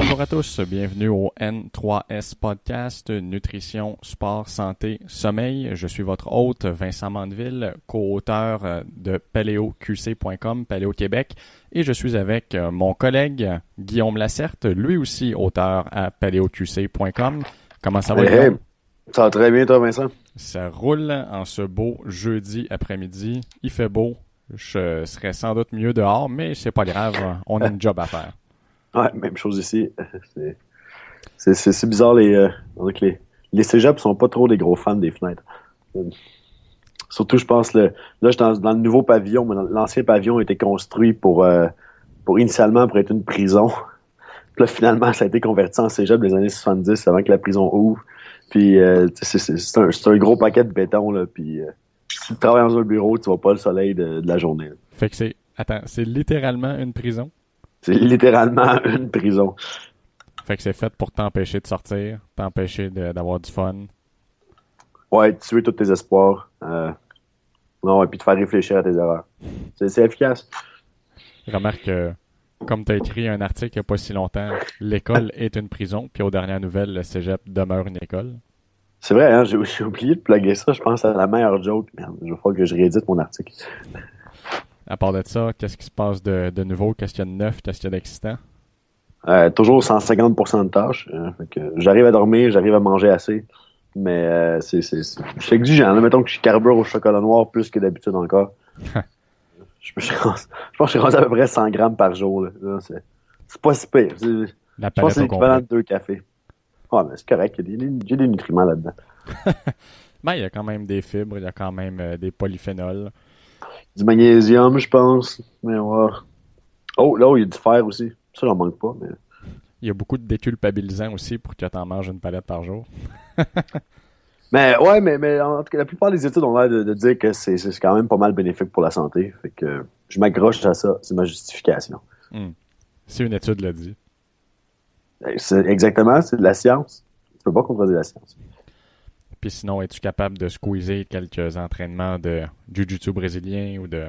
Bonjour à tous, bienvenue au N3S Podcast, Nutrition, Sport, Santé, Sommeil. Je suis votre hôte Vincent Mandeville, co-auteur de PaléoQC.com, Paléo Québec, et je suis avec mon collègue Guillaume Lacerte, lui aussi auteur à PaléoQC.com. Comment ça va, Hey, Guillaume? ça va très bien, toi, Vincent? Ça roule en ce beau jeudi après-midi. Il fait beau. Je serais sans doute mieux dehors, mais c'est pas grave, on a une job à faire. Ouais, même chose ici. C'est bizarre, on dirait que les cégeps sont pas trop des gros fans des fenêtres. Euh, Surtout, je pense, là, je suis dans le nouveau pavillon, mais l'ancien pavillon a été construit pour initialement pour être une prison. Puis là, finalement, ça a été converti en cégep des années 70 avant que la prison ouvre. Puis, c'est un gros paquet de béton, là. Puis, si tu travailles dans un bureau, tu vois pas le soleil de la journée, là. Fait que c'est littéralement une prison. C'est littéralement une prison. Fait que c'est fait pour t'empêcher de sortir, t'empêcher d'avoir du fun. Ouais, tuer tous tes espoirs. Non, et puis te faire réfléchir à tes erreurs. C'est efficace. Remarque que, comme tu as écrit un article il n'y a pas si longtemps, l'école est une prison, puis aux dernières nouvelles, le cégep demeure une école. C'est vrai, hein, j'ai oublié de plugger ça. Je pense à la meilleure joke. Merde, il va falloir que je réédite mon article. À part de ça, qu'est-ce qui se passe de nouveau? Qu'est-ce qu'il y a de neuf? Qu'est-ce qu'il y a d'excitant? Toujours 150% de tâches. Fait que j'arrive à dormir, j'arrive à manger assez. Mais c'est exigeant. Là, mettons que je carbure au chocolat noir plus que d'habitude encore. Je pense que je suis rendu à peu près 100 grammes par jour. Là. C'est pas si pire. La Je pense que palette c'est au l'équivalent complet. de 2 cafés. Ouais, mais c'est correct. J'ai des nutriments là-dedans. Ben, il y a quand même des fibres, il y a quand même des polyphénols. Du magnésium, je pense. Mais ouais. Oh, là, il y a du fer aussi. Ça, j'en manque pas, mais. Il y a beaucoup de déculpabilisants aussi pour que tu en manges une palette par jour. Mais ouais, mais en tout cas, la plupart des études ont l'air de dire que c'est quand même pas mal bénéfique pour la santé. Fait que je m'accroche à ça. C'est ma justification. Hmm. Si une étude le dit. Exactement, c'est de la science. Tu peux pas contredire la science. Puis sinon, es-tu capable de squeezer quelques entraînements de jiu-jitsu brésilien ou de...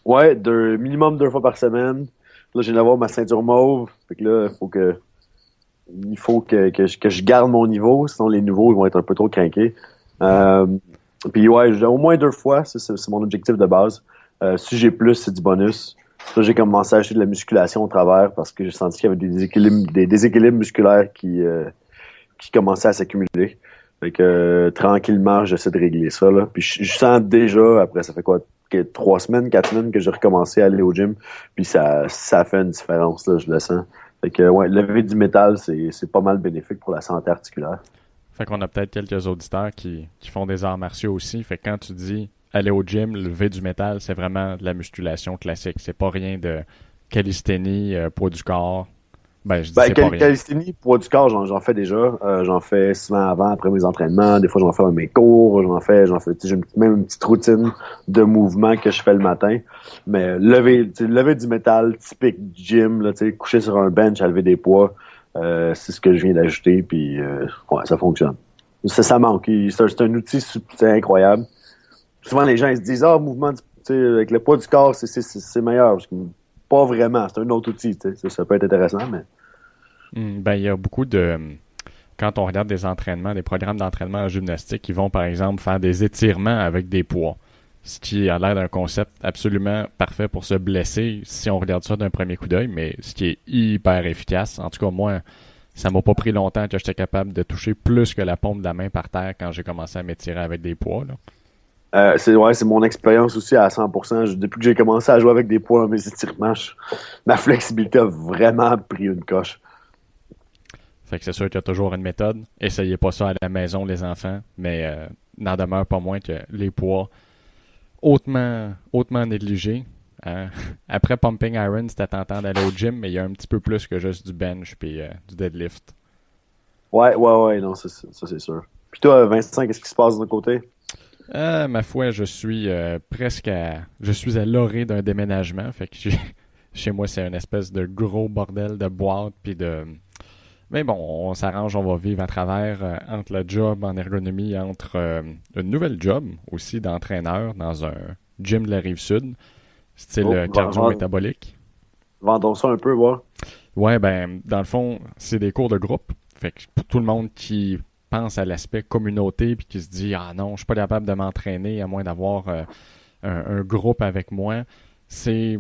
Ouais, minimum 2 fois par semaine. Là, je viens d'avoir ma ceinture mauve. Fait que là, il faut que je garde mon niveau. Sinon, les nouveaux, ils vont être un peu trop craqués. Euh, Puis ouais, au moins 2 fois, c'est mon objectif de base. Si j'ai plus, c'est du bonus. Là, j'ai commencé à acheter de la musculation au travers parce que j'ai senti qu'il y avait des déséquilibres musculaires qui commençaient à s'accumuler. Fait que tranquillement, j'essaie de régler ça. Là. Puis je sens déjà, après, ça fait quoi, 3 semaines, 4 semaines que j'ai recommencé à aller au gym. Puis ça fait une différence, là, je le sens. Fait que ouais, lever du métal, c'est pas mal bénéfique pour la santé articulaire. Fait qu'on a peut-être quelques auditeurs qui font des arts martiaux aussi. Fait que quand tu dis aller au gym, lever du métal, c'est vraiment de la musculation classique. C'est pas rien de calisthénie, poids du corps. Ben, je dis Ben, c'est pas rien. calisthénie, poids du corps, j'en fais déjà. J'en fais souvent avant, après mes entraînements. Des fois, j'en fais dans mes cours. Tu sais, j'ai même une petite routine de mouvement que je fais le matin. Mais lever du métal, typique gym, là, tu sais, coucher sur un bench à lever des poids, c'est ce que je viens d'ajouter. Puis, ouais, ça fonctionne. Ça manque. C'est un outil c'est incroyable. Souvent, les gens ils se disent, ah, mouvement, tu sais, avec le poids du corps, c'est meilleur. Parce que pas vraiment. C'est un autre outil. Tu sais. Ça peut être intéressant, mais. Ben, il y a beaucoup de... Quand on regarde des entraînements, des programmes d'entraînement en gymnastique, ils vont par exemple faire des étirements avec des poids. Ce qui a l'air d'un concept absolument parfait pour se blesser si on regarde ça d'un premier coup d'œil, mais ce qui est hyper efficace. En tout cas, moi, ça m'a pas pris longtemps que j'étais capable de toucher plus que la paume de la main par terre quand j'ai commencé à m'étirer avec des poids, là. C'est mon expérience aussi à 100%. Depuis que j'ai commencé à jouer avec des poids dans mes étirements, ma flexibilité a vraiment pris une coche. Fait que c'est sûr qu'il y a toujours une méthode. Essayez pas ça à la maison, les enfants, mais n'en demeure pas moins que les poids hautement négligés. Hein. Après Pumping Iron, c'était tentant d'aller au gym, mais il y a un petit peu plus que juste du bench puis du deadlift. Ouais, non, ça c'est sûr. Puis toi, Vincent, qu'est-ce qui se passe de ton côté? Ma foi, je suis à l'orée d'un déménagement. Fait que chez moi, c'est une espèce de gros bordel de boîtes puis de... Mais bon, on s'arrange, on va vivre à travers entre le job en ergonomie, entre une nouvelle job aussi d'entraîneur dans un gym de la Rive-Sud, style Oh, cardio-métabolique. vendons ça un peu, voir. Ouais, ben, dans le fond, c'est des cours de groupe. Fait que pour tout le monde qui pense à l'aspect communauté puis qui se dit ah non, je suis pas capable de m'entraîner à moins d'avoir un groupe avec moi, c'est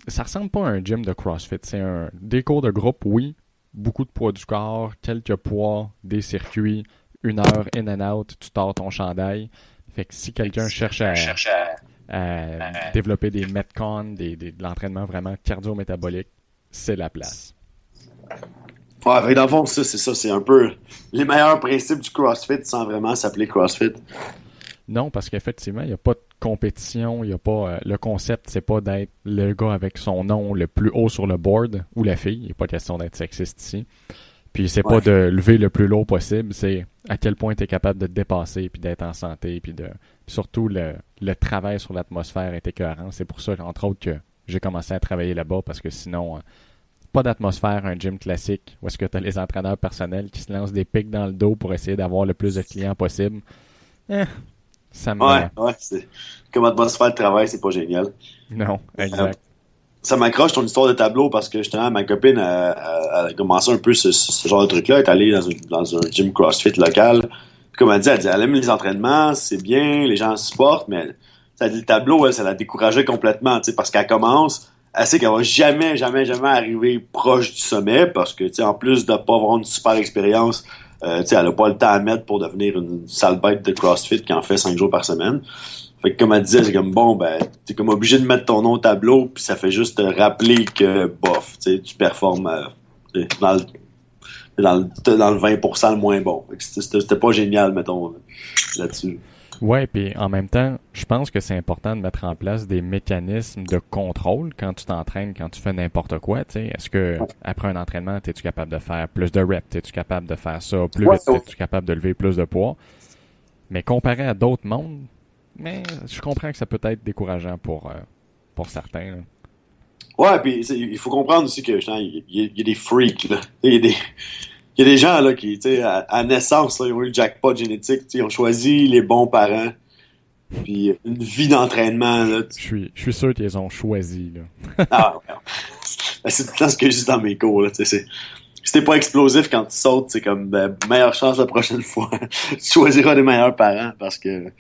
ça ressemble pas à un gym de CrossFit. C'est des cours de groupe, oui, beaucoup de poids du corps, quelques poids, des circuits, 1 heure in and out, tu tords ton chandail. Fait que si quelqu'un cherche à développer des metcons, de l'entraînement vraiment cardio-métabolique, c'est la place. Ouais, fait que dans le fond, ça, c'est ça. C'est un peu les meilleurs principes du CrossFit sans vraiment s'appeler CrossFit. Non, parce qu'effectivement, il n'y a pas de compétition, il y a pas le concept, c'est pas d'être le gars avec son nom le plus haut sur le board ou la fille, il n'est pas question d'être sexiste ici. Puis c'est pas Ouais. de lever le plus lourd possible, c'est à quel point tu es capable de te dépasser puis d'être en santé puis surtout le travail sur l'atmosphère est écœurant. C'est pour ça entre autres que j'ai commencé à travailler là-bas parce que sinon pas d'atmosphère, un gym classique où est-ce que tu as les entraîneurs personnels qui se lancent des pics dans le dos pour essayer d'avoir le plus de clients possible. Eh, ça me... Ouais, c'est comme atmosphère de travail, c'est pas génial. Non, Euh, exact. Ça m'accroche ton histoire de tableau parce que justement, ma copine a commencé un peu ce genre de truc-là. Elle est allée dans un gym CrossFit local. Puis comme elle dit, elle aime les entraînements, c'est bien, les gens supportent, mais ça dit le tableau, elle, ça l'a découragée complètement, tu sais, parce qu'elle commence, elle sait qu'elle va jamais, jamais, jamais arriver proche du sommet parce que, tu sais, en plus de pas avoir une super expérience, tu sais, elle a pas le temps à mettre pour devenir une sale bête de CrossFit qui en fait 5 jours par semaine. Fait que comme elle disait, c'est comme bon, ben, t'es comme obligé de mettre ton nom au tableau, puis ça fait juste te rappeler que, bof, tu sais, tu performes dans le 20% le moins bon. Fait que c'était pas génial, mettons, là-dessus. Ouais, puis en même temps, je pense que c'est important de mettre en place des mécanismes de contrôle quand tu t'entraînes, quand tu fais n'importe quoi. Tu sais, est-ce que après un entraînement, es-tu capable de faire plus de reps, es-tu capable de faire ça plus Ouais, vite, es-tu capable de lever plus de poids? Mais comparé à d'autres mondes, mais je comprends que ça peut être décourageant pour certains. Là. ouais, puis il faut comprendre aussi que, justement, il y a des freaks, là. Il y a des gens, là, qui, tu sais, à naissance, là, ils ont eu le jackpot génétique, tu sais, ils ont choisi les bons parents, puis une vie d'entraînement, là. Je suis sûr qu'ils ont choisi. Là. Ah, ouais. Ben, c'est tout le temps ce que je dis dans mes cours, là, tu sais, si t'es pas explosif quand tu sautes, c'est comme ben, meilleure chance la prochaine fois. Tu choisiras les meilleurs parents parce que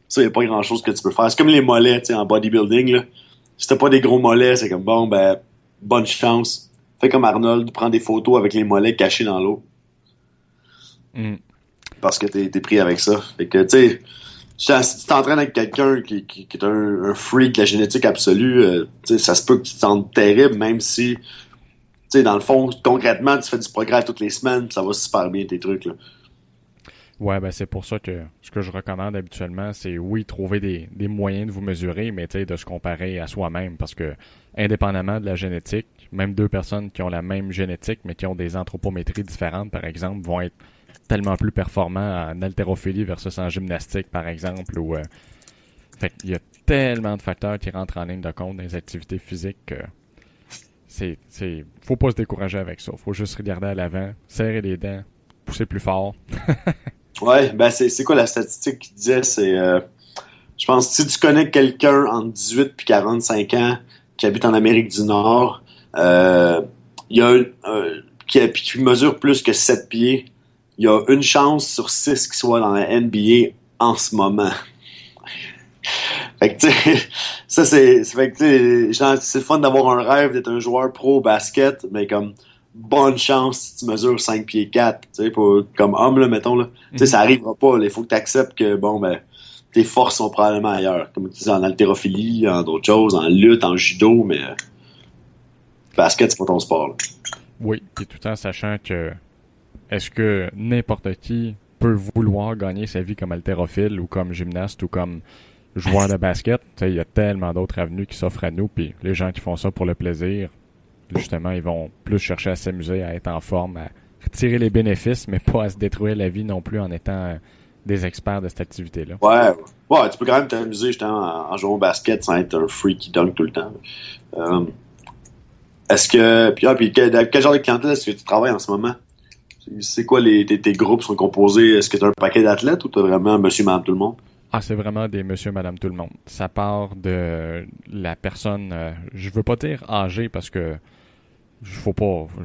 ça, y a pas grand chose que tu peux faire. C'est comme les mollets, tu sais, en bodybuilding, là. Si t'as pas des gros mollets, c'est comme bon, ben, bonne chance. Fais comme Arnold, prends des photos avec les mollets cachés dans l'eau Mm. parce que t'es pris avec ça. Fait que, tu sais, si tu t'entraînes avec quelqu'un qui est un freak de la génétique absolue, tu sais, ça se peut que tu te sentes terrible, même si, tu sais, dans le fond, concrètement, tu fais du progrès toutes les semaines, ça va super bien tes trucs, là. Ouais, ben c'est pour ça que ce que je recommande habituellement, c'est oui, trouver des moyens de vous mesurer, mais tu sais, de se comparer à soi-même, parce que indépendamment de la génétique, même deux personnes qui ont la même génétique, mais qui ont des anthropométries différentes, par exemple, vont être tellement plus performants en haltérophilie versus en gymnastique, par exemple, ou fait qu'il y a tellement de facteurs qui rentrent en ligne de compte dans les activités physiques que faut pas se décourager avec ça. Faut juste regarder à l'avant, serrer les dents, pousser plus fort. Ouais, ben c'est quoi la statistique qui disait? C'est, je pense, si tu connais quelqu'un entre 18 puis 45 ans qui habite en Amérique du Nord, il y a qui mesure plus que 7 pieds, il y a une chance sur 6 qu'il soit dans la NBA en ce moment. Fait que, tu sais, fait que, tu sais, genre, c'est le fun d'avoir un rêve d'être un joueur pro au basket, mais comme, bonne chance si tu mesures 5 pieds 4, tu sais, comme homme, là, mettons, là. Tu sais, Mhm. ça arrivera pas, là. Il faut que tu acceptes que, bon, ben, tes forces sont probablement ailleurs. Comme tu dis, en haltérophilie, en d'autres choses, en lutte, en judo, mais basket, c'est pas ton sport, là. Oui, puis tout en sachant que est-ce que n'importe qui peut vouloir gagner sa vie comme haltérophile ou comme gymnaste ou comme joueur de basket? Tu sais, il y a tellement d'autres avenues qui s'offrent à nous, puis les gens qui font ça pour le plaisir, justement, ils vont plus chercher à s'amuser, à être en forme, à retirer les bénéfices, mais pas à se détruire la vie non plus en étant des experts de cette activité-là. Ouais, ouais, tu peux quand même t'amuser, justement, en jouant au basket sans être un freak qui dunk tout le temps. Euh, Est-ce que, puis quel genre de clientèle est-ce que tu travailles en ce moment? C'est quoi tes groupes sont composés? Est-ce que tu as un paquet d'athlètes ou tu as vraiment monsieur, madame, tout le monde? Ah, c'est vraiment des monsieur, madame, tout le monde. Ça part de la personne, je veux pas dire âgée parce que je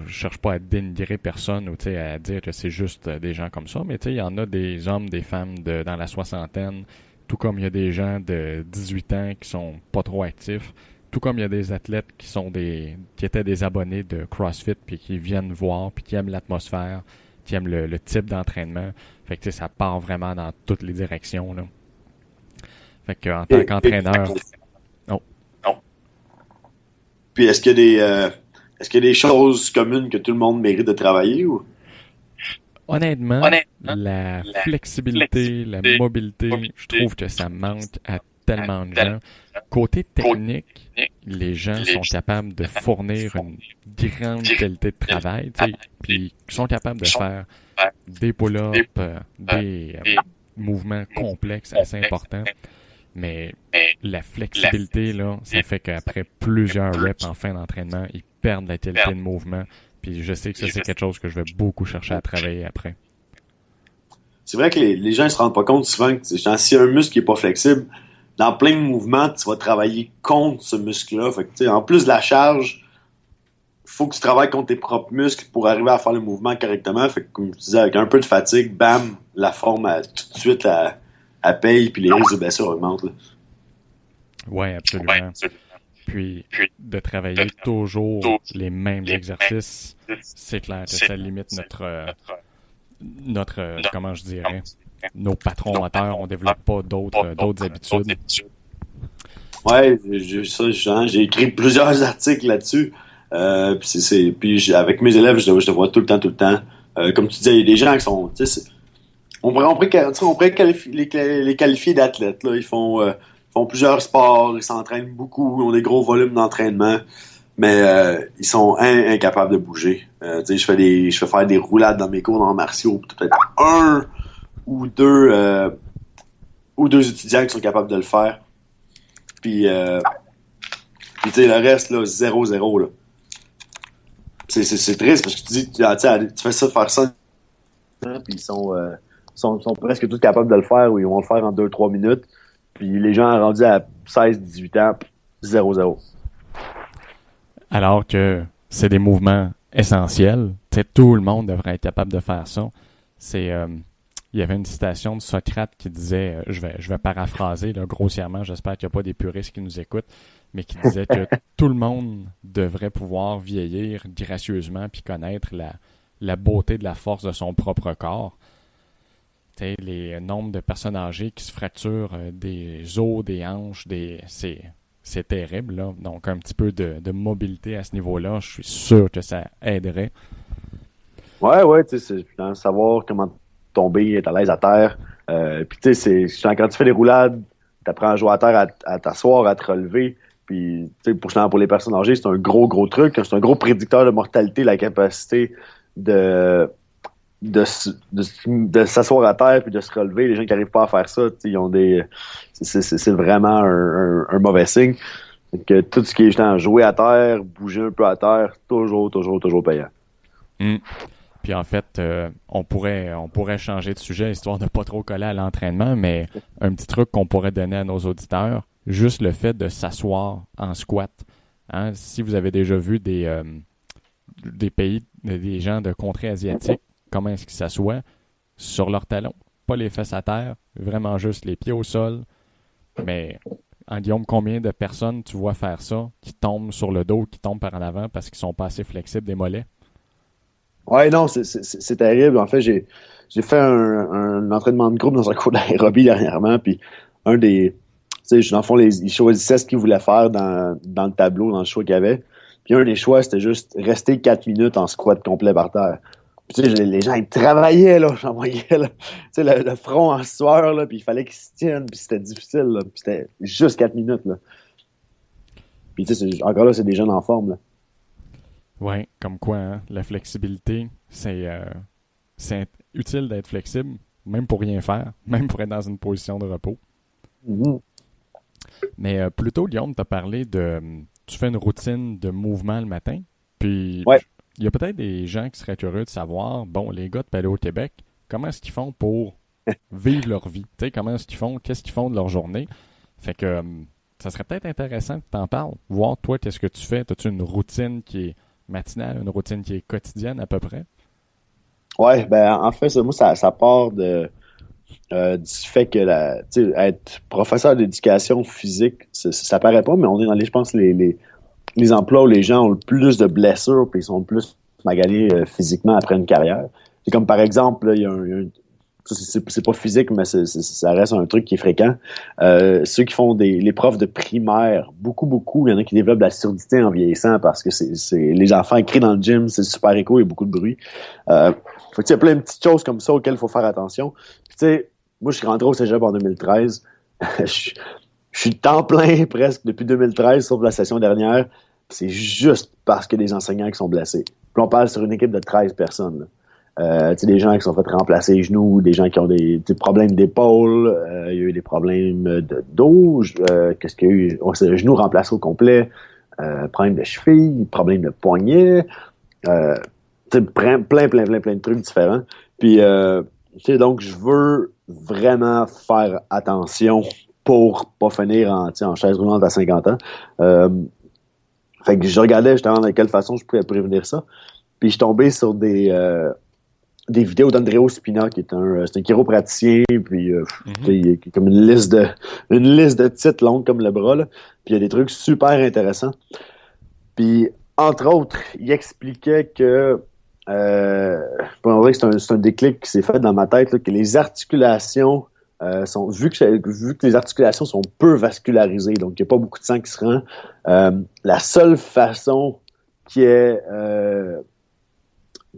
cherche pas à dénigrer personne ou à dire que c'est juste des gens comme ça, mais il y en a des hommes, des femmes dans la soixantaine, tout comme il y a des gens de 18 ans qui sont pas trop actifs, tout comme il y a des athlètes qui étaient des abonnés de CrossFit puis qui viennent voir puis qui aiment l'atmosphère, qui aiment le type d'entraînement. Fait que ça part vraiment dans toutes les directions là. Fait que en tant qu'entraîneur, oh, Non. Puis est-ce qu'il y a des choses communes que tout le monde mérite de travailler ou? honnêtement, Honnêtement, la la flexibilité, la flexibilité, mobilité, je mobilité, trouve que ça manque à à tellement de tellement gens. Côté de technique, techniques, les gens les sont gens capables de capables de fournir une fournir grande direct qualité de travail, travail, puis sont capables de sont faire capables des pull-ups, de faire des des mouvements complexes assez complexes, importants, mais mais la la flexibilité, là, ça fait qu'après plusieurs reps en fin d'entraînement, ils perdent la qualité de mouvement, puis je sais que ça, c'est quelque chose que je vais beaucoup chercher à travailler après. c'est vrai que les gens ne se rendent pas compte souvent que si un muscle n'est pas flexible, dans plein de mouvements, tu vas travailler contre ce muscle-là. Fait que, tu sais, en plus de la charge, il faut que tu travailles contre tes propres muscles pour arriver à faire le mouvement correctement. Fait que, comme je disais, avec un peu de fatigue, bam, la forme, tout de suite, elle paye, puis les risques de blessure augmentent. Là. Ouais, absolument. Puis, de travailler toujours les mêmes exercices, c'est clair que ça limite comment je dirais, nos patrons moteurs. On développe pas d'autres habitudes. Ouais, j'ai écrit plusieurs articles là-dessus. Puis avec mes élèves, je le vois tout le temps, tout le temps. Comme tu disais, il y a des gens qui sont, on pourrait les qualifier d'athlètes. Là. Font plusieurs sports, ils s'entraînent beaucoup, ils ont des gros volumes d'entraînement, mais ils sont incapables de bouger. Je fais faire des roulades dans mes cours d'arts martiaux, peut-être un ou deux, euh, ou deux étudiants qui sont capables de le faire. Puis tu sais, le reste, là, 0-0, là. C'est triste parce que tu dis, tu fais ça, faire ça, puis sont presque tous capables de le faire ou ils vont le faire en 2-3 minutes. Puis les gens rendus à 16-18 ans, 0-0. Alors que c'est des mouvements essentiels. Tout le monde devrait être capable de faire ça. C'est, il y avait une citation de Socrate qui disait, je vais paraphraser là, grossièrement, j'espère qu'il n'y a pas des puristes qui nous écoutent, mais qui disait que tout le monde devrait pouvoir vieillir gracieusement puis connaître la beauté de la force de son propre corps. Les nombres de personnes âgées qui se fracturent des os, des hanches, c'est terrible, là. Donc, un petit peu de mobilité à ce niveau-là, je suis sûr que ça aiderait. Ouais, tu sais, c'est savoir comment tomber, être à l'aise à terre. Puis tu sais, quand tu fais des roulades, t'apprends à jouer à terre, à t'asseoir, à te relever. Puis, tu sais, pour les personnes âgées, c'est un gros truc. C'est un gros prédicteur de mortalité, la capacité de de s'asseoir à terre puis de se relever. Les gens qui n'arrivent pas à faire ça, ils ont c'est vraiment un mauvais signe. Donc, tout ce qui est justement jouer à terre, bouger un peu à terre, toujours payant. Mm. Puis en fait, on pourrait changer de sujet histoire de pas trop coller à l'entraînement, mais un petit truc qu'on pourrait donner à nos auditeurs, juste le fait de s'asseoir en squat. Hein? Si vous avez déjà vu des pays, des gens de contrées asiatiques, comment est-ce qu'ils s'assoient? Sur leurs talons, pas les fesses à terre, vraiment juste les pieds au sol. Mais en Guillaume, combien de personnes tu vois faire ça, qui tombent sur le dos, qui tombent par en avant parce qu'ils sont pas assez flexibles des mollets? Ouais, non, c'est terrible. En fait, j'ai fait un entraînement de groupe dans un cours d'aérobie dernièrement, puis un des, tu sais, dans le fond, ils choisissaient ce qu'ils voulaient faire dans le tableau, dans le choix qu'il y avait. Puis un des choix, c'était juste rester 4 minutes en squat complet par terre. Puis, tu sais, les gens, ils travaillaient, là, j'en voyais, là, tu sais, le front en sueur, là, puis il fallait qu'ils se tiennent, puis c'était difficile, là, puis c'était juste 4 minutes, là. Puis, tu sais, encore là, c'est des jeunes en forme, là. Ouais, comme quoi, hein, la flexibilité, c'est utile d'être flexible, même pour rien faire, même pour être dans une position de repos. Mhm. Mais plus tôt, Guillaume, t'as parlé tu fais une routine de mouvement le matin, puis Ouais. il y a peut-être des gens qui seraient curieux de savoir, bon, les gars de Paléo Québec, comment est-ce qu'ils font pour vivre leur vie? Tu sais, comment est-ce qu'ils font, qu'est-ce qu'ils font de leur journée? Fait que ça serait peut-être intéressant que tu t'en parles, voir toi, qu'est-ce que tu fais? As-tu une routine qui est matinale, une routine qui est quotidienne à peu près? Ouais, ben en fait, moi, ça part du fait que tu sais, être professeur d'éducation physique, ça paraît pas, mais on est dans je pense, les emplois où les gens ont le plus de blessures puis ils sont le plus maganés physiquement après une carrière. C'est comme par exemple, là, il y a c'est pas physique, mais ça reste un truc qui est fréquent. Ceux qui font les profs de primaire, beaucoup, il y en a qui développent de la surdité en vieillissant parce que les enfants crient dans le gym, c'est super écho, il y a beaucoup de bruit. Fait que, il y a plein de petites choses comme ça auxquelles il faut faire attention. Puis, tu sais, moi, je suis rentré au cégep en 2013. Je suis temps plein presque depuis 2013, sauf la session dernière. C'est juste parce qu'il y a des enseignants qui sont blessés. Puis on parle sur une équipe de 13 personnes. Là. Des gens qui sont fait remplacer les genoux, des gens qui ont des problèmes d'épaule, il y a eu des problèmes de dos, qu'est-ce qu'il y a eu? C'est le genou remplacé au complet, problème de cheville, problème de poignet, plein de trucs différents. Puis, donc, je veux vraiment faire attention pour pas finir en chaise roulante à 50 ans. Fait que je regardais justement de quelle façon je pouvais prévenir ça. Puis je suis tombé sur des vidéos d'Andreo Spina, qui est c'est un chiropraticien, puis il y a comme une liste de titres longues comme le bras, là. Puis il y a des trucs super intéressants. Puis, entre autres, il expliquait que on dirait que c'est un déclic qui s'est fait dans ma tête, là, que les articulations sont vu que les articulations sont peu vascularisées, donc il n'y a pas beaucoup de sang qui se rend. La seule façon qu'il y ait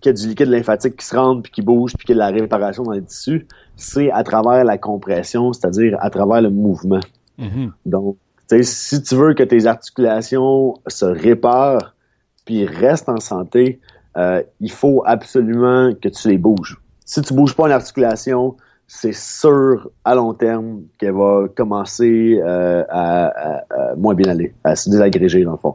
du liquide lymphatique qui se rentre, puis qui bouge, puis qu'il y a de la réparation dans les tissus, c'est à travers la compression, c'est-à-dire à travers le mouvement. Mm-hmm. Donc, si tu veux que tes articulations se réparent, puis restent en santé, il faut absolument que tu les bouges. Si tu bouges pas une articulation, c'est sûr, à long terme, qu'elle va commencer à moins bien aller, à se désagréger, dans le fond.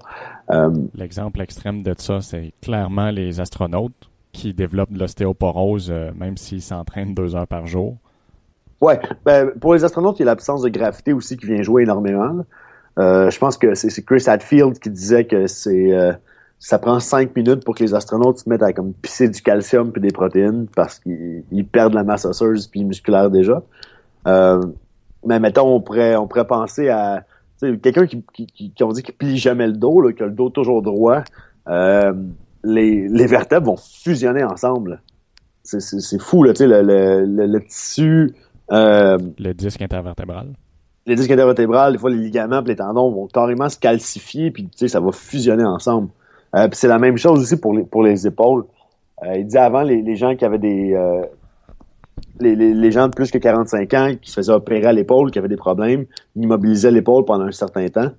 L'exemple extrême de ça, c'est clairement les astronautes qui développent de l'ostéoporose, même s'ils s'entraînent 2 heures par jour. Ouais, pour les astronautes, il y a l'absence de gravité aussi qui vient jouer énormément. Je pense que c'est Chris Hadfield qui disait que ça prend 5 minutes pour que les astronautes se mettent à comme pisser du calcium puis des protéines parce qu'ils perdent la masse osseuse puis musculaire déjà. Mais mettons, on pourrait penser à quelqu'un qui on dit qu'il plie jamais le dos, là, qui a le dos toujours droit. Les vertèbres vont fusionner ensemble. C'est fou, là, le tissu. Le disque intervertébral. Les disques intervertébrales, des fois les ligaments et les tendons vont carrément se calcifier puis ça va fusionner ensemble. Puis c'est la même chose aussi pour les épaules. Il dit avant, les gens qui avaient les gens de plus que 45 ans qui se faisaient opérer à l'épaule, qui avaient des problèmes, ils immobilisaient l'épaule pendant un certain temps.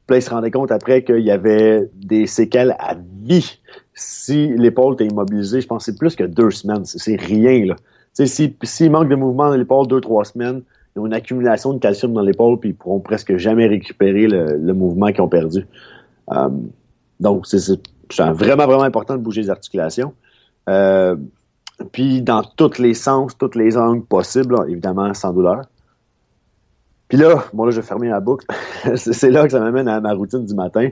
Puis là, ils se rendaient compte après qu'il y avait des séquelles à vie. Si l'épaule était immobilisée, je pense que c'est plus que 2 semaines. C'est rien, là. S'il manque de mouvement dans l'épaule 2-3 semaines, ils ont une accumulation de calcium dans l'épaule puis ils pourront presque jamais récupérer le mouvement qu'ils ont perdu. Donc, c'est vraiment, vraiment important de bouger les articulations. Puis, dans tous les sens, tous les angles possibles, là, évidemment, sans douleur. Puis là, je vais fermer la boucle. c'est là que ça m'amène à ma routine du matin.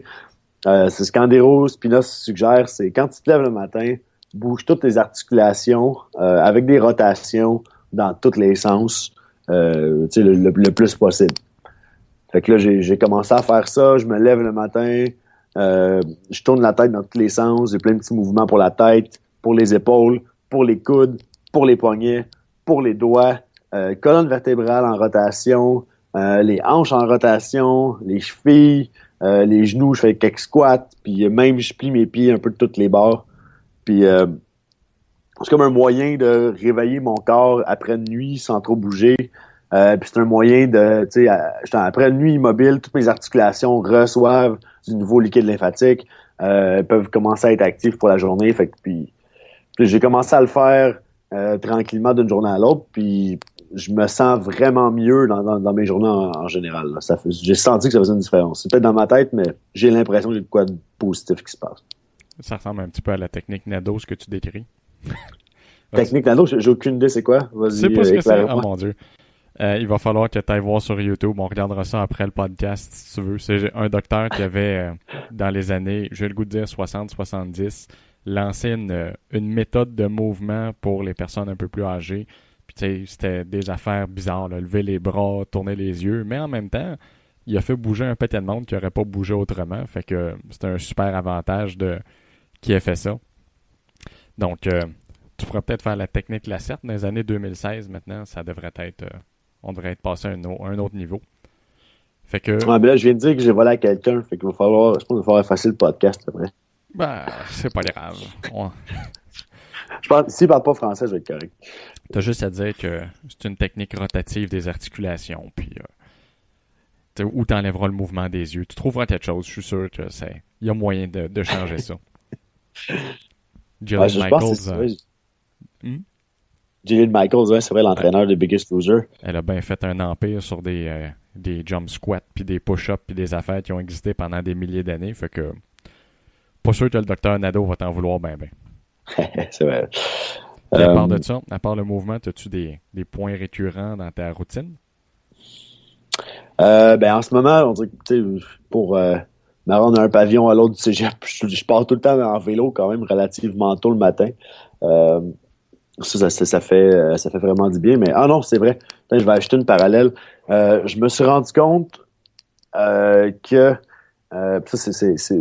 C'est ce qu'Andreo Spina suggère, c'est quand tu te lèves le matin, bouge toutes tes articulations avec des rotations dans tous les sens, le plus possible. Fait que là, j'ai commencé à faire ça. Je me lève le matin, je tourne la tête dans tous les sens. J'ai plein de petits mouvements pour la tête, pour les épaules, pour les coudes, pour les poignets, pour les doigts, colonne vertébrale en rotation, les hanches en rotation, les chevilles, les genoux, je fais quelques squats, puis même je plie mes pieds un peu de toutes les bords. Puis c'est comme un moyen de réveiller mon corps après une nuit sans trop bouger. Puis c'est un moyen de, après une nuit immobile, toutes mes articulations reçoivent du nouveau liquide lymphatique, peuvent commencer à être actives pour la journée. Fait que puis j'ai commencé à le faire tranquillement d'une journée à l'autre, puis je me sens vraiment mieux dans mes journées en général. Là. J'ai senti que ça faisait une différence. C'est peut-être dans ma tête, mais j'ai l'impression qu'il y a de quoi de positif qui se passe. Ça ressemble un petit peu à la technique Nado, ce que tu décris. Technique Nado, j'ai aucune idée c'est quoi. Vas-y, c'est pas ce que c'est. Oh mon Dieu. Il va falloir que tu ailles voir sur YouTube. On regardera ça après le podcast, si tu veux. C'est un docteur qui avait, dans les années, j'ai le goût de dire 60-70, lancé une méthode de mouvement pour les personnes un peu plus âgées. Puis, tu sais, c'était des affaires bizarres, là, lever les bras, tourner les yeux. Mais en même temps, il a fait bouger un paquet de monde qui n'aurait pas bougé autrement. Fait que c'est un super avantage de qui ait fait ça. Donc, tu pourrais peut-être faire la technique Lacerte dans les années 2016 maintenant. Ça devrait être... on devrait être passé à un autre niveau. Fait que... Ouais, mais là, je viens de dire que j'ai volé à quelqu'un. Fait qu'il va falloir... Je pense qu'il va falloir effacer le podcast après. Ben, c'est pas grave. Je pense s'il parle pas français, je vais être correct. T'as juste à dire que c'est une technique rotative des articulations. Puis... où tu enlèveras le mouvement des yeux. Tu trouveras quelque chose, je suis sûr que il y a moyen de changer ça. Jillian Je pense que c'est Michaels, vrai. Jillian Michaels, ouais, c'est vrai, l'entraîneur de Biggest Loser. elle a bien fait un empire sur des jump squats, puis des push-ups, puis des affaires qui ont existé pendant des milliers d'années. Fait que, pas sûr que le docteur Nadeau va t'en vouloir ben. C'est vrai. Puis à part de ça, à part le mouvement, as-tu des points récurrents dans ta routine? Ben, en ce moment, on dirait que, tu sais, pour me rendre d'un pavillon à l'autre du cégep, je pars tout le temps en vélo quand même relativement tôt le matin. Ça fait vraiment du bien. Mais, non, c'est vrai. Putain, je vais acheter une parallèle. Je me suis rendu compte que ça,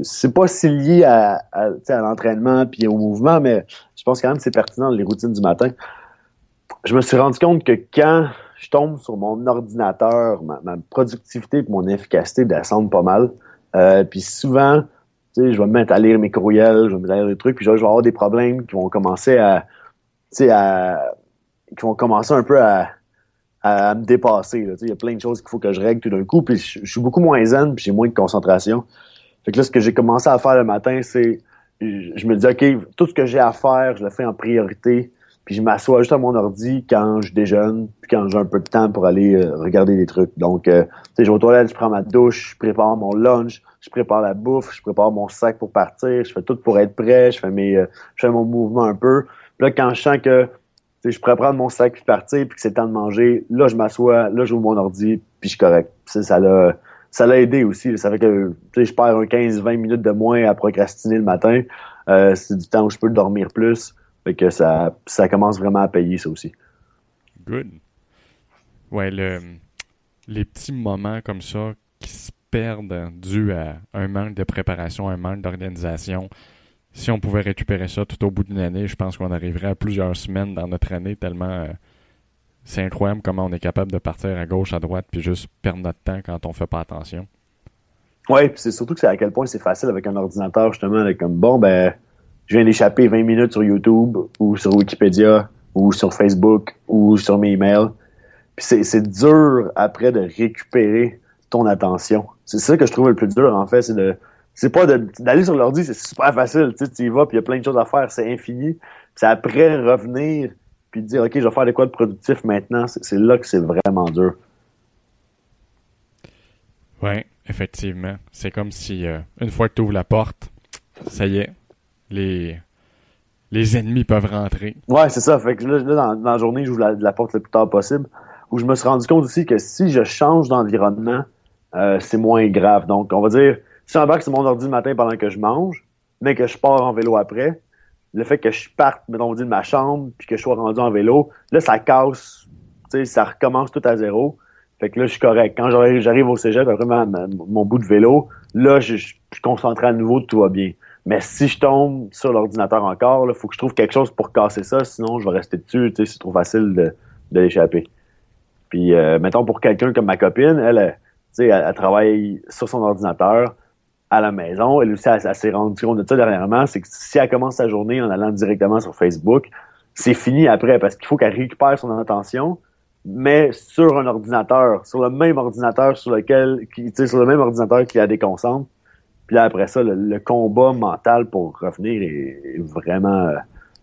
c'est pas si lié tu sais, à l'entraînement puis au mouvement, mais je pense quand même que c'est pertinent les routines du matin. Je me suis rendu compte que quand je tombe sur mon ordinateur, ma productivité et mon efficacité descendent pas mal. Puis souvent, tu sais, je vais me mettre à lire mes courriels, je vais me mettre à lire des trucs, puis je vais avoir des problèmes qui vont commencer qui vont commencer un peu à me dépasser. Là. Tu sais, il y a plein de choses qu'il faut que je règle tout d'un coup, puis je suis beaucoup moins zen, puis j'ai moins de concentration. Fait que là, ce que j'ai commencé à faire le matin, c'est je me dis, OK, tout ce que j'ai à faire, je le fais en priorité. Puis je m'assois juste à mon ordi quand je déjeune, puis quand j'ai un peu de temps pour aller regarder des trucs. Donc, tu sais, je vais aux toilettes, je prends ma douche, je prépare mon lunch, je prépare la bouffe, je prépare mon sac pour partir, je fais tout pour être prêt, je fais mon mouvement un peu. Puis là, quand je sens que je pourrais prendre mon sac puis partir, puis que c'est le temps de manger, là, je m'assois, là, j'ouvre mon ordi, puis je suis correct. Ça l'a aidé aussi. Ça fait que je perds un 15-20 minutes de moins à procrastiner le matin. C'est du temps où je peux dormir plus. Fait que ça commence vraiment à payer, ça aussi. Good. Ouais, les petits moments comme ça qui se perdent dû à un manque de préparation, un manque d'organisation. Si on pouvait récupérer ça tout au bout d'une année, je pense qu'on arriverait à plusieurs semaines dans notre année tellement c'est incroyable comment on est capable de partir à gauche, à droite, puis juste perdre notre temps quand on fait pas attention. Ouais, puis c'est surtout que c'est à quel point c'est facile avec un ordinateur, justement, d'être comme bon, ben, je viens d'échapper 20 minutes sur YouTube ou sur Wikipédia ou sur Facebook ou sur mes emails. Puis c'est dur après de récupérer ton attention. C'est ça que je trouve le plus dur, en fait, c'est pas d'aller sur l'ordi, c'est super facile, tu y vas, puis il y a plein de choses à faire, c'est infini. Puis c'est après revenir, puis dire, OK, je vais faire de quoi de productif maintenant, c'est là que c'est vraiment dur. Oui, effectivement. C'est comme si, une fois que tu ouvres la porte, ça y est, les ennemis peuvent rentrer. Ouais, c'est ça. Fait que là dans la journée, j'ouvre la porte le plus tard possible. Où je me suis rendu compte aussi que si je change d'environnement, c'est moins grave. Donc, on va dire, si j'embarque sur mon ordi le matin pendant que je mange, mais que je pars en vélo après, le fait que je parte, mettons, on va dire, de ma chambre, puis que je sois rendu en vélo, là, ça casse, tu sais, ça recommence tout à zéro. Fait que là, je suis correct. Quand j'arrive au cégep, après mon bout de vélo, là, je suis concentré à nouveau, tout va bien. Mais si je tombe sur l'ordinateur encore, il faut que je trouve quelque chose pour casser ça, sinon je vais rester dessus, tu sais, c'est trop facile de l'échapper. Puis, mettons, pour quelqu'un comme ma copine, elle, tu sais, elle travaille sur son ordinateur à la maison. Elle aussi, elle s'est rendue compte de ça dernièrement, c'est que si elle commence sa journée en allant directement sur Facebook, c'est fini après, parce qu'il faut qu'elle récupère son attention, mais sur un ordinateur, sur le même ordinateur sur lequel, tu sais, sur le même ordinateur qui la déconcentre. Puis là, après ça, le combat mental pour revenir est vraiment,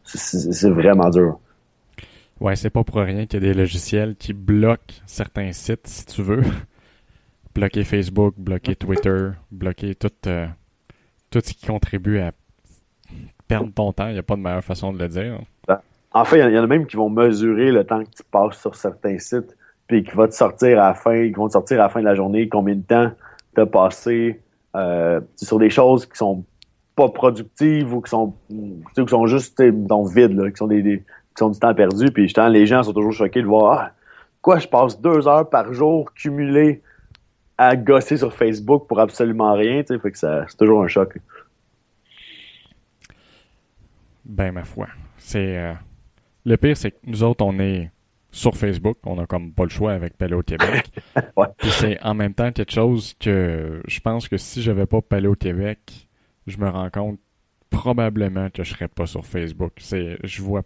c'est vraiment dur. Ouais, c'est pas pour rien qu'il y a des logiciels qui bloquent certains sites, si tu veux. Bloquer Facebook, bloquer Twitter, bloquer tout ce qui contribue à perdre ton temps. Il n'y a pas de meilleure façon de le dire. En fait, il y en a même qui vont mesurer le temps que tu passes sur certains sites. puis qui va te sortir à la fin, qui vont te sortir à la fin de la journée, combien de temps t'as passé sur des choses qui sont pas productives ou qui sont juste dans le vide, là, qui sont qui sont du temps perdu. Puis justement, les gens sont toujours choqués de voir quoi, je passe 2 heures par jour cumulées à gosser sur Facebook pour absolument rien. Fait que c'est toujours un choc. Ben, ma foi. Le pire, c'est que nous autres, on est sur Facebook. On a comme pas le choix avec Paléo Québec. Ouais. Puis c'est en même temps quelque chose que je pense que si j'avais pas Paléo Québec, je me rends compte probablement que je serais pas sur Facebook. Je vois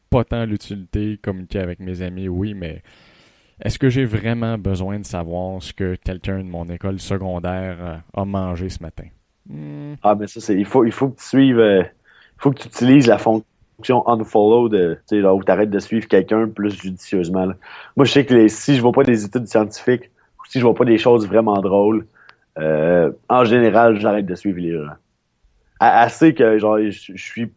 pas tant l'utilité, communiquer avec mes amis, oui, mais est-ce que j'ai vraiment besoin de savoir ce que quelqu'un de mon école secondaire a mangé ce matin? Ah, mais ça, il faut que tu suives, il faut que tu utilises la fonction unfollow où tu arrêtes de suivre quelqu'un plus judicieusement. Là. Moi, je sais que si je vois pas des études scientifiques ou si je vois pas des choses vraiment drôles, en général, j'arrête de suivre les gens. Assez que genre je suis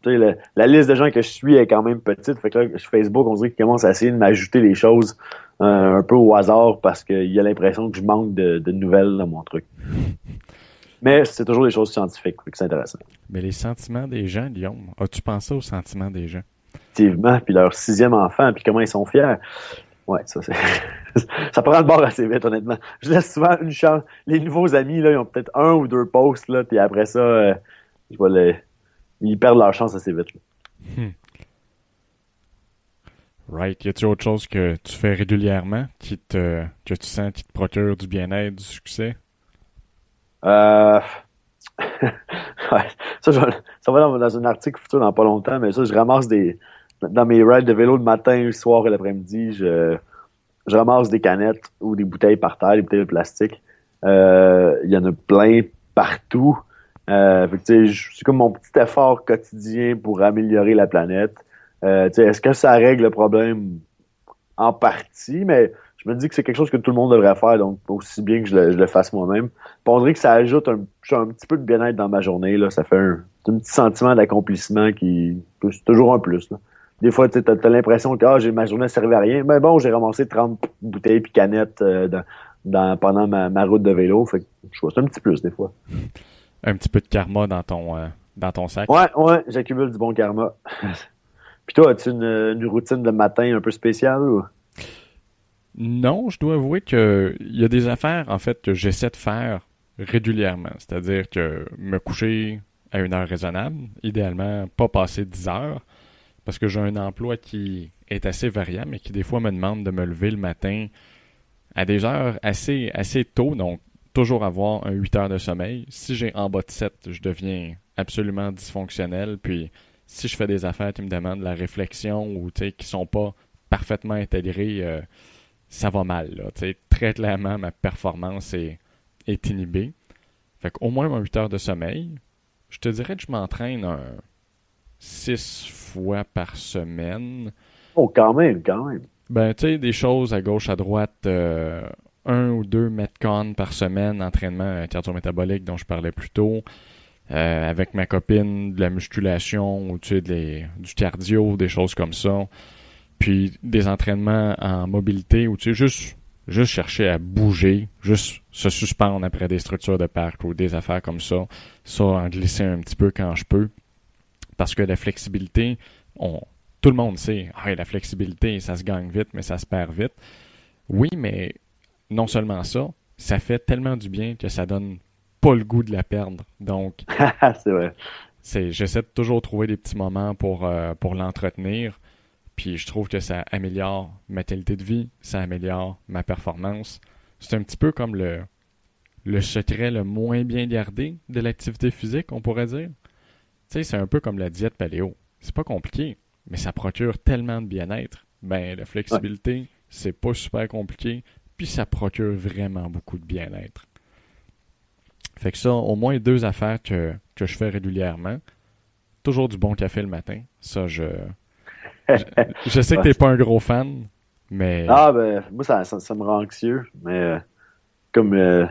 la liste de gens que je suis est quand même petite, fait que là, Facebook, on dirait qu'il commence à essayer de m'ajouter les choses un peu au hasard parce qu'il y a l'impression que je manque de nouvelles dans mon truc. Mais c'est toujours des choses scientifiques, fait que c'est intéressant. Mais les sentiments des gens, Guillaume, as-tu pensé aux sentiments des gens? Effectivement, puis leur 6e enfant, puis comment ils sont fiers. Ouais, ça c'est. Ça prend le bord assez vite, honnêtement. Je laisse souvent une chance. Les nouveaux amis, là, ils ont peut-être 1 ou 2 posts, là, puis après ça, ils perdent leur chance assez vite. Right. Y a-t-il autre chose que tu fais régulièrement que tu sens qui te procure du bien-être, du succès? Ouais. Ça va dans un article futur dans pas longtemps, mais ça, je ramasse dans mes rides de vélo le matin, le soir et l'après-midi, je ramasse des canettes ou des bouteilles par terre, des bouteilles de plastique. Il y en a plein partout. C'est comme mon petit effort quotidien pour améliorer la planète. Est-ce que ça règle le problème? En partie, mais je me dis que c'est quelque chose que tout le monde devrait faire, donc aussi bien que je le fasse moi-même. Puis on dirait que ça ajoute un petit peu de bien-être dans ma journée. Là. Ça fait un petit sentiment d'accomplissement c'est toujours un plus. Là. Des fois, tu as l'impression que ma journée ne servait à rien. Mais bon, j'ai ramassé 30 bouteilles puis canettes pendant ma route de vélo. Fait que, c'est un petit plus des fois. Un petit peu de karma dans ton sac. Ouais, j'accumule du bon karma. Puis toi, as-tu une routine de matin un peu spéciale? Ou? Non, je dois avouer que il y a des affaires, en fait, que j'essaie de faire régulièrement. C'est-à-dire que me coucher à une heure raisonnable, idéalement pas passer 10 heures, parce que j'ai un emploi qui est assez variable, mais qui des fois me demande de me lever le matin à des heures assez tôt, donc toujours avoir un 8 heures de sommeil. Si j'ai en bas de 7, je deviens absolument dysfonctionnel, puis si je fais des affaires qui me demandent de la réflexion ou qui sont pas parfaitement intégrées, ça va mal. Là, très clairement, ma performance est inhibée. Fait qu'au moins un 8 heures de sommeil. Je te dirais que je m'entraîne 6 fois par semaine. Oh, quand même. Ben, tu sais, des choses à gauche, à droite, 1 ou 2 Metcon par semaine, entraînement cardio-métabolique dont je parlais plus tôt. Avec ma copine, de la musculation ou du cardio, des choses comme ça. Puis des entraînements en mobilité où juste chercher à bouger, juste se suspendre après des structures de parc ou des affaires comme ça. Ça, en glisser un petit peu quand je peux. Parce que la flexibilité, tout le monde sait, la flexibilité, ça se gagne vite, mais ça se perd vite. Oui, mais non seulement ça, ça fait tellement du bien que ça donne pas le goût de la perdre. Donc, c'est vrai. J'essaie de toujours trouver des petits moments pour l'entretenir. Puis je trouve que ça améliore ma qualité de vie, ça améliore ma performance. C'est un petit peu comme le secret le moins bien gardé de l'activité physique, on pourrait dire. Tu sais, c'est un peu comme la diète paléo. C'est pas compliqué, mais ça procure tellement de bien-être. Ben, la flexibilité, c'est pas super compliqué, puis ça procure vraiment beaucoup de bien-être. Fait que ça, au moins 2 affaires que je fais régulièrement. Toujours du bon café le matin. Ça, je sais que t'es pas un gros fan, mais... Ah, ben, moi, ça me rend anxieux, mais comme je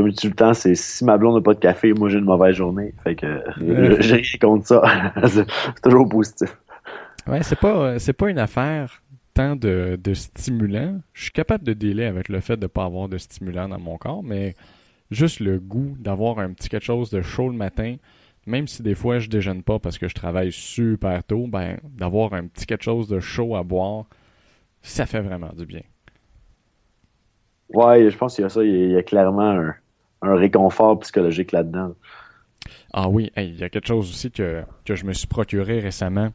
dis tout le temps, c'est si ma blonde n'a pas de café, moi, j'ai une mauvaise journée. Fait que j'ai rien contre ça. C'est toujours positif. Ouais, c'est pas une affaire tant de stimulants. Je suis capable de dealer avec le fait de ne pas avoir de stimulants dans mon corps, mais juste le goût d'avoir un petit quelque chose de chaud le matin, même si des fois je déjeune pas parce que je travaille super tôt, ben d'avoir un petit quelque chose de chaud à boire, ça fait vraiment du bien. Ouais, je pense qu'il y a ça. Il y a clairement un réconfort psychologique là-dedans. Ah oui, hey, il y a quelque chose aussi que je me suis procuré récemment,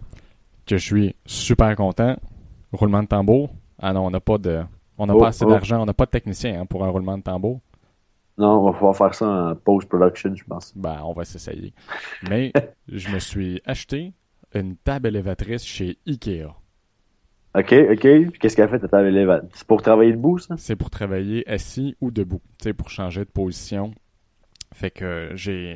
que je suis super content. Roulement de tambour. Ah non, on n'a pas assez d'argent, on n'a pas de technicien pour un roulement de tambour. Non, on va pouvoir faire ça en post-production, je pense. Ben, on va s'essayer. Mais je me suis acheté une table élévatrice chez Ikea. OK. Puis qu'est-ce qu'elle fait, ta table élévatrice? C'est pour travailler debout, ça? C'est pour travailler assis ou debout, tu sais, pour changer de position. Fait que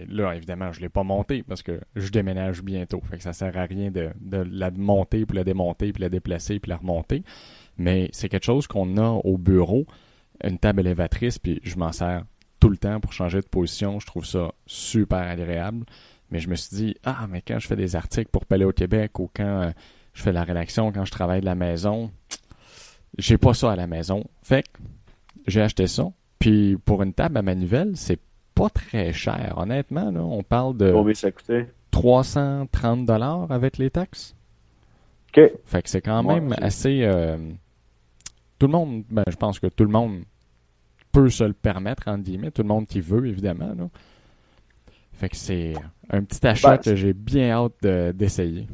là, évidemment, je l'ai pas monté parce que je déménage bientôt. Fait que ça sert à rien de la monter, puis la démonter, puis la déplacer, puis la remonter. Mais c'est quelque chose qu'on a au bureau, une table élévatrice, puis je m'en sers tout le temps pour changer de position. Je trouve ça super agréable. Mais je me suis dit, mais quand je fais des articles pour Palais au Québec ou quand je fais de la rédaction, quand je travaille de la maison, j'ai pas ça à la maison. Fait que j'ai acheté ça. Puis pour une table à manivelle, c'est pas très cher. Honnêtement, là, on parle de Combien ça coûtait? 330$ avec les taxes. OK. Fait que c'est quand même assez... tout le monde, je pense que tout le monde peut se le permettre, entre guillemets. Tout le monde qui veut, évidemment. Là. Fait que c'est un petit achat que j'ai bien hâte d'essayer.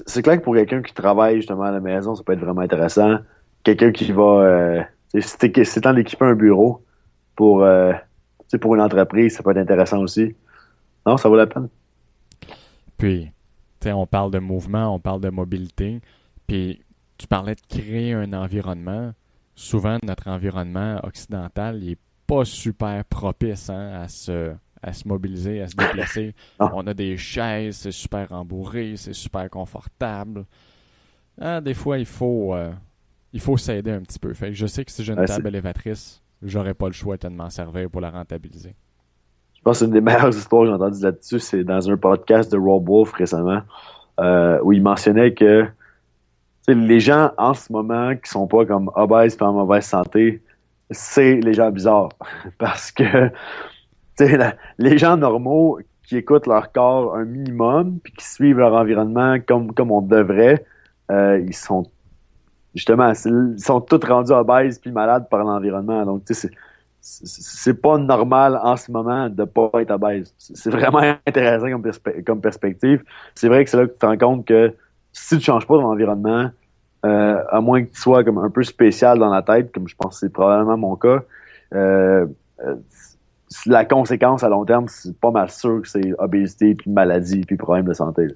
C'est clair que pour quelqu'un qui travaille justement à la maison, ça peut être vraiment intéressant. Quelqu'un qui va... c'est temps d'équiper un bureau pour une entreprise, ça peut être intéressant aussi. Non, ça vaut la peine. Puis, tu sais, on parle de mouvement, on parle de mobilité. Puis, tu parlais de créer un environnement. Souvent, notre environnement occidental, il est pas super propice à se mobiliser, à se déplacer. On a des chaises, c'est super rembourré, c'est super confortable. Des fois, il faut s'aider un petit peu. Fait que je sais que si j'ai une table élévatrice, j'aurais pas le choix de m'en servir pour la rentabiliser. Je pense que une des meilleures histoires que j'ai entendues là-dessus, c'est dans un podcast de Rob Wolf récemment, où il mentionnait que les gens en ce moment qui sont pas comme obèses et en mauvaise santé, c'est les gens bizarres. Parce que les gens normaux qui écoutent leur corps un minimum puis qui suivent leur environnement comme on devrait, ils sont justement, ils sont tous rendus obèses puis malades par l'environnement. Donc, tu sais, c'est pas normal en ce moment de pas être obèse. C'est vraiment intéressant comme perspective. C'est vrai que c'est là que tu te rends compte que si tu changes pas ton environnement, à moins que tu sois comme un peu spécial dans la tête, comme je pense que c'est probablement mon cas, la conséquence à long terme, c'est pas mal sûr que c'est obésité, puis maladie, puis problème de santé. Là.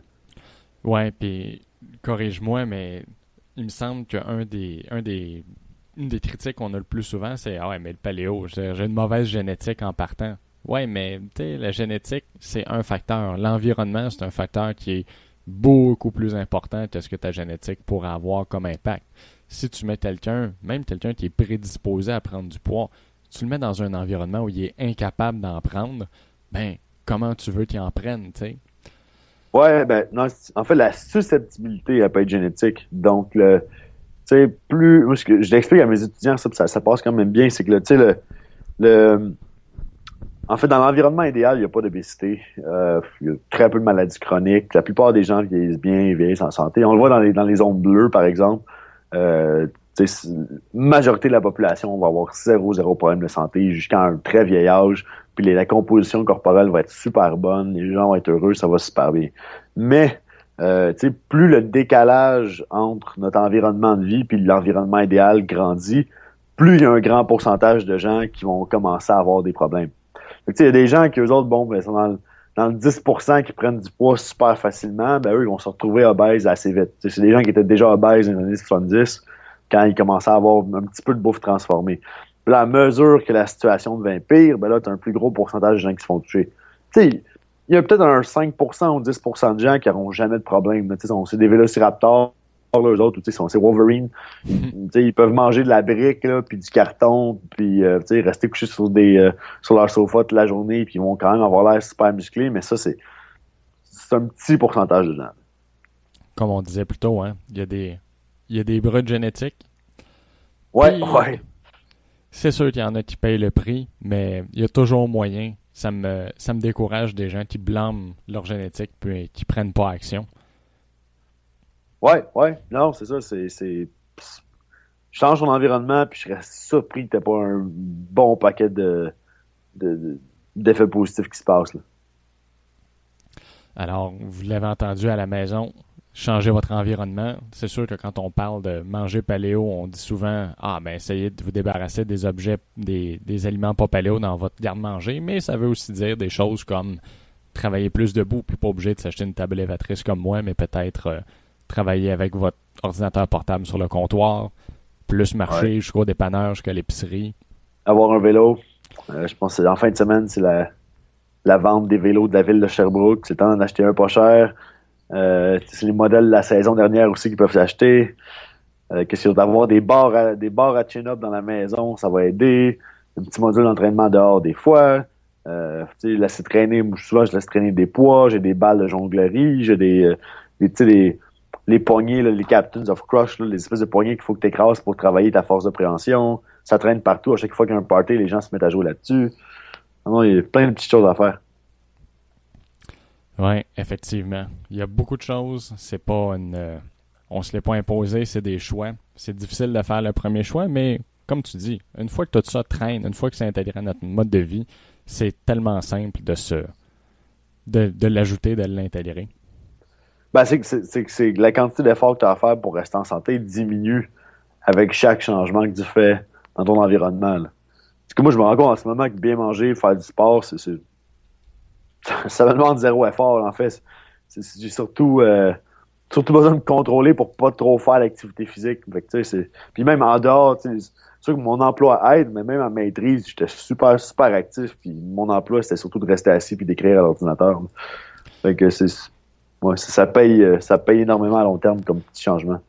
Ouais, puis corrige-moi, mais il me semble qu'une des critiques qu'on a le plus souvent, c'est ouais, mais le paléo, j'ai une mauvaise génétique en partant. Ouais, mais tu sais, la génétique, c'est un facteur. L'environnement, c'est un facteur qui est beaucoup plus important que ce que ta génétique pourrait avoir comme impact. Si tu mets même quelqu'un qui est prédisposé à prendre du poids, tu le mets dans un environnement où il est incapable d'en prendre, ben, comment tu veux qu'il en prenne, tu sais? Ouais, ben, non, en fait, la susceptibilité, elle peut être génétique. Donc, tu sais, moi, je l'explique à mes étudiants, ça passe quand même bien, c'est que, tu sais, en fait, dans l'environnement idéal, il n'y a pas d'obésité. Il y a très peu de maladies chroniques. La plupart des gens vieillissent bien, vieillissent en santé. On le voit dans les zones bleues, par exemple. Majorité de la population va avoir zéro problème de santé jusqu'à un très vieil âge. Puis la composition corporelle va être super bonne. Les gens vont être heureux, ça va super bien. Mais, plus le décalage entre notre environnement de vie puis l'environnement idéal grandit, plus il y a un grand pourcentage de gens qui vont commencer à avoir des problèmes. Il y a des gens qui, eux autres, sont dans le 10% qui prennent du poids super facilement, ben eux, ils vont se retrouver obèses assez vite. C'est des gens qui étaient déjà obèses dans les années 70 quand ils commençaient à avoir un petit peu de bouffe transformée. Puis là, à mesure que la situation devient pire, ben là, tu as un plus gros pourcentage de gens qui se font toucher. Tu sais, il y a peut-être un 5% ou 10% de gens qui n'auront jamais de problème. C'est des vélociraptors, là, eux autres, c'est Wolverine. Ils peuvent manger de la brique, là, puis du carton, puis rester couchés sur leur sofa toute la journée, puis ils vont quand même avoir l'air super musclés, mais ça, c'est un petit pourcentage de gens. Comme on disait plus tôt, hein, il il y a des brutes génétiques. Ouais, Puis, ouais. c'est sûr qu'il y en a qui payent le prix, mais il y a toujours moyen. Ça me décourage des gens qui blâment leur génétique puis qui prennent pas action. Ouais, ouais. Non, c'est ça. Je change ton environnement, puis je serais surpris que t'aies pas un bon paquet d'effets positifs qui se passent, là. Alors, vous l'avez entendu à la maison, changez votre environnement. C'est sûr que quand on parle de manger paléo, on dit souvent ah ben essayez de vous débarrasser des objets, des aliments pas paléo dans votre garde-manger, mais ça veut aussi dire des choses comme travailler plus debout, puis pas obligé de s'acheter une table élévatrice comme moi, mais peut-être travailler avec votre ordinateur portable sur le comptoir, plus marcher jusqu'au dépanneur, jusqu'à l'épicerie. Avoir un vélo, je pense que en fin de semaine, c'est la vente des vélos de la ville de Sherbrooke. C'est le temps d'en acheter un pas cher. C'est les modèles de la saison dernière aussi qui peuvent s'acheter. Question d'avoir des bars à chin-up dans la maison, ça va aider. Un petit module d'entraînement dehors des fois. Laisser traîner, souvent je laisse traîner des poids, j'ai des balles de jonglerie, j'ai les poignées, là, les Captains of Crush, là, les espèces de poignées qu'il faut que tu écrases pour travailler ta force de préhension. Ça traîne partout. À chaque fois qu'il y a un party, les gens se mettent à jouer là-dessus. Non, il y a plein de petites choses à faire. Oui, effectivement. Il y a beaucoup de choses. C'est pas on se l'est pas imposé, c'est des choix. C'est difficile de faire le premier choix, mais comme tu dis, une fois que tout ça traîne, une fois que c'est intégré à notre mode de vie, c'est tellement simple de l'ajouter, de l'intégrer. Ben, c'est que la quantité d'efforts que tu as à faire pour rester en santé diminue avec chaque changement que tu fais dans ton environnement, là. Parce que moi, je me rends compte en ce moment que bien manger, faire du sport, ça me demande zéro effort, en fait. J'ai surtout besoin de me contrôler pour pas trop faire l'activité physique. Fait que, puis même en dehors, c'est sûr que mon emploi aide, mais même en maîtrise, j'étais super, super actif. Puis mon emploi, c'était surtout de rester assis puis d'écrire à l'ordinateur, là. Fait que ça paye énormément à long terme comme petit changement.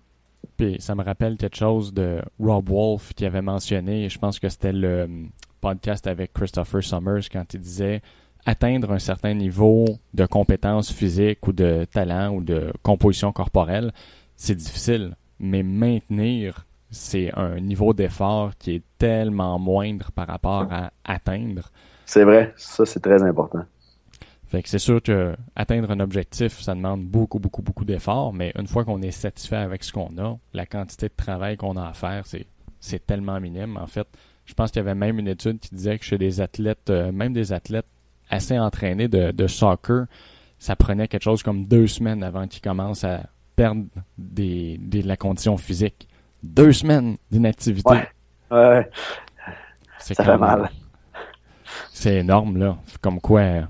Puis ça me rappelle quelque chose de Rob Wolf qui avait mentionné, je pense que c'était le podcast avec Christopher Summers quand il disait atteindre un certain niveau de compétence physique ou de talent ou de composition corporelle, c'est difficile, mais maintenir, c'est un niveau d'effort qui est tellement moindre par rapport à atteindre. C'est vrai, ça c'est très important. Fait que c'est sûr que atteindre un objectif, ça demande beaucoup, beaucoup, beaucoup d'efforts, mais une fois qu'on est satisfait avec ce qu'on a, la quantité de travail qu'on a à faire, c'est tellement minime. En fait, je pense qu'il y avait même une étude qui disait que chez des athlètes, même des athlètes assez entraînés de soccer, ça prenait quelque chose comme 2 semaines avant qu'ils commencent à perdre de la condition physique. 2 semaines d'inactivité. Ouais. Ça fait mal. C'est énorme, là. Comme quoi...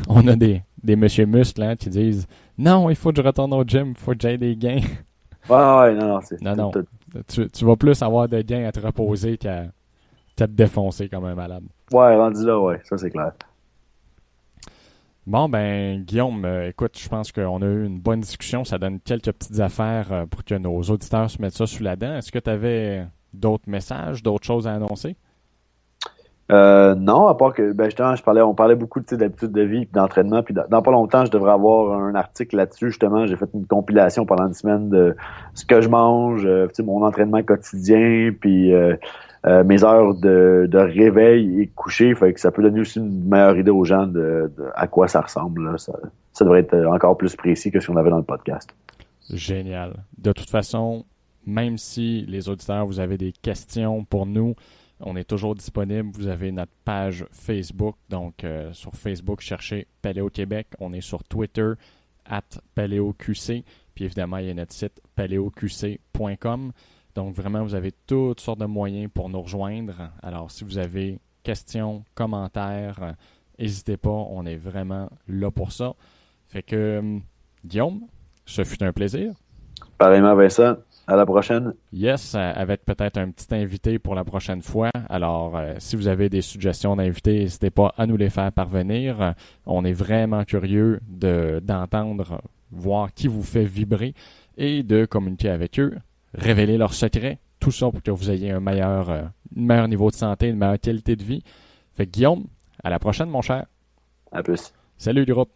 On a des monsieur muscles hein, qui disent « Non, il faut que je retourne au gym, il faut que j'aie des gains. » Ouais, non. Non. Tu vas plus avoir de gains à te reposer qu'à te défoncer comme un malade. Ouais, rendu là, ouais, ça c'est clair. Bon, ben, Guillaume, écoute, je pense qu'on a eu une bonne discussion. Ça donne quelques petites affaires pour que nos auditeurs se mettent ça sous la dent. Est-ce que tu avais d'autres messages, d'autres choses à annoncer? Non, à part que justement, on parlait beaucoup d'habitudes de vie et d'entraînement. Puis dans pas longtemps, je devrais avoir un article là-dessus. Justement, j'ai fait une compilation pendant une semaine de ce que je mange, mon entraînement quotidien, puis mes heures de réveil et coucher. Fait que ça peut donner aussi une meilleure idée aux gens de à quoi ça ressemble, là. Ça devrait être encore plus précis que si on avait dans le podcast. Génial. De toute façon, même si les auditeurs, vous avez des questions pour nous, on est toujours disponible. Vous avez notre page Facebook. Donc, sur Facebook, cherchez Paléo Québec. On est sur Twitter, @PaléoQC. Puis évidemment, il y a notre site paléoqc.com. Donc, vraiment, vous avez toutes sortes de moyens pour nous rejoindre. Alors, si vous avez questions, commentaires, n'hésitez pas. On est vraiment là pour ça. Fait que, Guillaume, ce fut un plaisir. Pareillement, Vincent. À la prochaine. Yes, avec peut-être un petit invité pour la prochaine fois. Alors, si vous avez des suggestions d'invités, n'hésitez pas à nous les faire parvenir. On est vraiment curieux d'entendre, voir qui vous fait vibrer et de communiquer avec eux, révéler leurs secrets, tout ça pour que vous ayez un meilleur niveau de santé, une meilleure qualité de vie. Fait que Guillaume, à la prochaine, mon cher. À plus. Salut, le groupe.